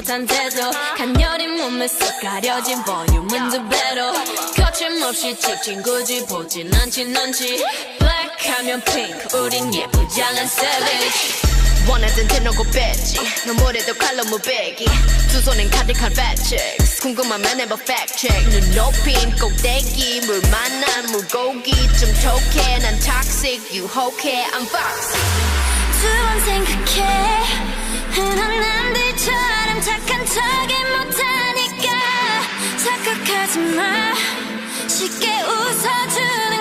못한 태도 간녀린 몸에 쏙 가려진 볼륨은 두 배로 거침없이 찍힌 굳이 보진 않지 넌지 Black 하면 pink 우린 예쁘장한 savage 원하던 대놓고 뺐지 너무래도 칼로 무배기 두 손엔 가득한 fat checks 궁금하면 해봐 fact check 눈 높인 꼭대기 물 만난 물고기 좀 톡해 난 toxic 유혹해 I'm foxy 두 번 생각해 흔한 남들처럼 착한 척이 못하니까 착각하지 마 쉽게 웃어주는